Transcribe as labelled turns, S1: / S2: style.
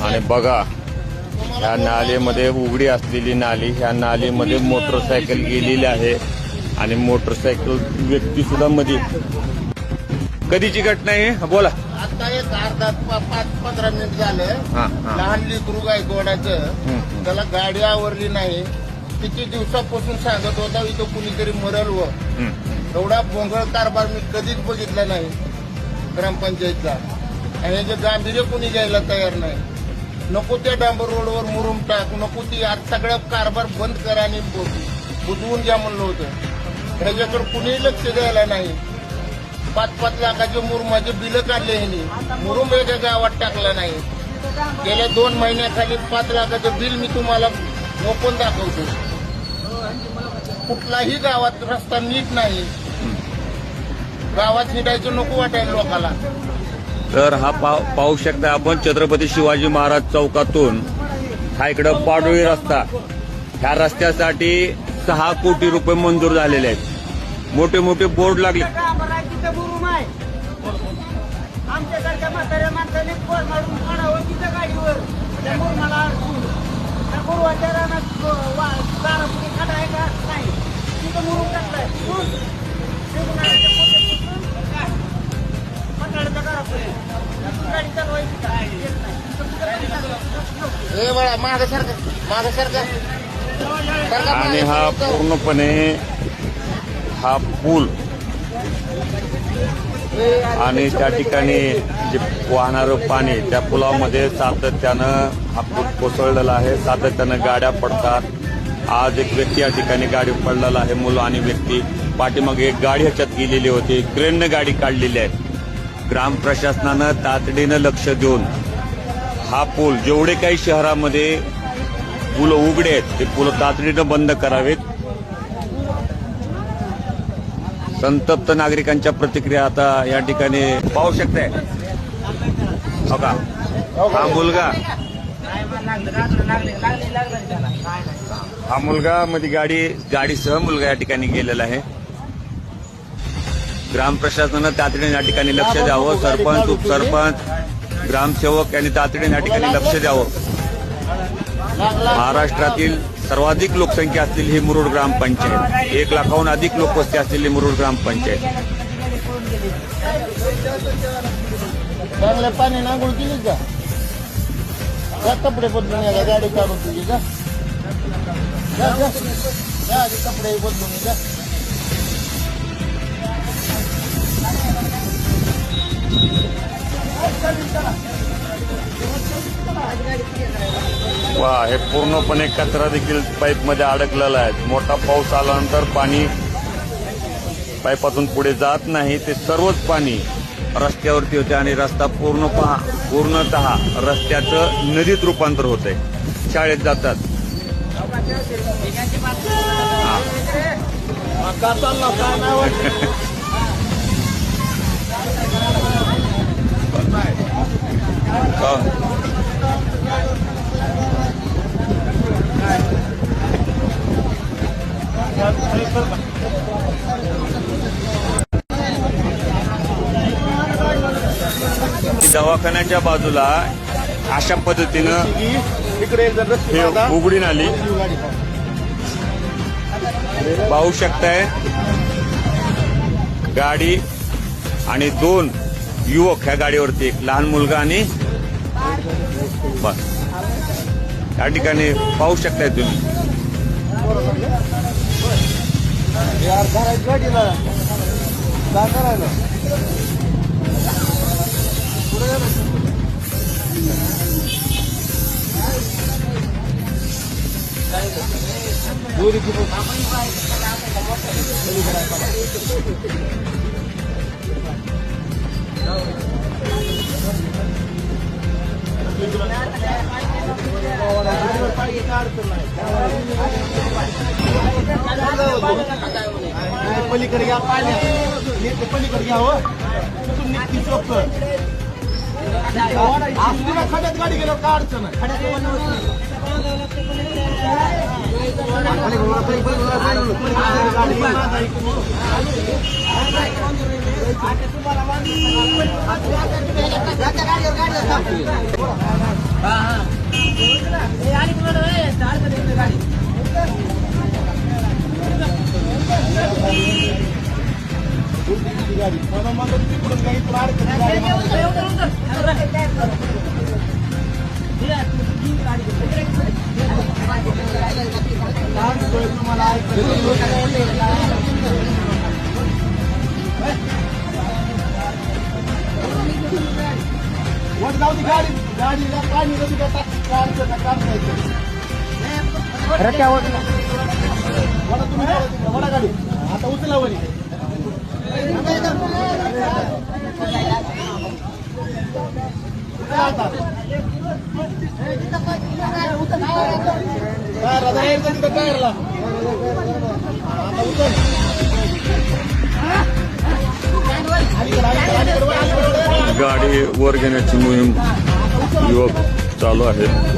S1: आणि बघा ह्या नालीमध्ये उघडी असलेली नाली, ह्या नालीमध्ये मोटरसायकल गेलेली आहे आणि मोटरसायकल व्यक्ती सुद्धा मध्ये. कधीची घटना आहे बोला.
S2: आता एक अर्धा 5-15 मिनिट झालं. लहान लेकरू गायकवाडाचं त्याला गाडी आवरली नाही. किती दिवसापासून सांगत होता इथं कुणीतरी मरल व एवढा भोंगळ कारभार मी कधीच बघितला नाही ग्रामपंचायतचा. आणि जे गांभीर्य कुणी घ्यायला तयार नाही. नको त्या डांबर रोडवर मुरुम टाक, नको ती आज सगळा कारभार बंद करा आणि बुजवून घ्या म्हणलं होतं. ह्याच्याकडे कुणीही लक्ष द्यायला नाही. 5-5 लाखाचे मुरुमाचे बिलं काढले ह्यांनी. मुरुम एका गावात टाकला नाही. गेल्या 2 महिन्याखाली 5 लाखाचं बिल मी तुम्हाला ओपन दाखवतो. कुठलाही गावात रस्ता नीट नाही. गावात निघायचं नको वाटायला लोकांना.
S1: तर हा पाहू शकता आपण छत्रपती शिवाजी महाराज चौकातून हा इकडं पाडोळी रस्ता. ह्या रस्त्यासाठी 6 कोटी रुपये मंजूर झालेले आहेत. मोठे मोठे बोर्ड लागले.
S3: आमच्यासारख्या म्हाताऱ्या माणसाने कोर मारून काढावं तिथं गाडीवर. त्या मुरमाला त्या गुरुवाच्या रानात दारापुढे खाडा आहे का नाही, तिथं मुरुम टाकलाय. मंडळाच्या दारापुढे गाडी चालवायची
S1: आणि हा पूर्णपणे हा पूल आणि त्या ठिकाणी जे वाहणारं पाणी त्या पुलामध्ये सातत्यानं हा पूल कोसळलेला आहे. सातत्यानं गाड्या पडतात. आज एक व्यक्ती या ठिकाणी गाडी पडलेला आहे, मुलं आणि व्यक्ती. पाठीमागे एक गाडी ह्याच्यात गेलेली होती. क्रेननं गाडी काढलेली आहे. ग्राम प्रशासनानं तातडीनं लक्ष देऊन हा पूल, जेवढे काही शहरामध्ये पूल उघडे आहेत ते पूल तातडीनं बंद करावेत. संतप्त नागरिकांच्या प्रतिक्रिया आता या ठिकाणी पाहू शकताय. बघा हा मुलगा मध्ये गाडीसह मुलगा या ठिकाणी गेलेला आहे. ग्राम प्रशासनानं तातडीने या ठिकाणी लक्ष द्यावं. सरपंच, उपसरपंच, ग्रामसेवक यांनी तातडीने या ठिकाणी लक्ष द्यावं. महाराष्ट्रातील सर्वाधिक लोकसंख्या असलेली ही मुरुड ग्रामपंचायत, 1 लाखाहून अधिक लोकवस्ती असलेली मुरुड ग्रामपंचायत.
S2: चांगल्या पाणी नांगोळ केली का? कपडे बदलून या गाडी काढून तुझी का? कपडे बदलून जा.
S1: वा, हे पूर्णपणे कचरा देखील पाईपमध्ये अडकलेला आहे. मोठा पाऊस आल्यानंतर पाणी पाईपातून पुढे जात नाही. ते सर्वच पाणी रस्त्यावरती होते आणि रस्ता पूर्णतः रस्त्याचं नदीत रूपांतर होतंय. शाळेत जातात. दवाखान्याच्या बाजूला अशा पद्धतीनं हे उघडी नाली पाहू शकताय. गाडी आणि 2 युवक ह्या गाडीवरती, एक लहान मुलगा आणि बस या ठिकाणी पाहू शकताय तुम्ही.
S2: पलीकडे घ्या पाण्यात, पलीकडे घ्या हो. निघती चोख खड्यात गाडी गेल्यावर काय अडचण आहे. गाडी मला मदत तिकडून काही गाडीला पाणी वडा गाडी आता उचला वरी
S1: गाडी वर घेण्याची मोहीम युवक चालू आहे.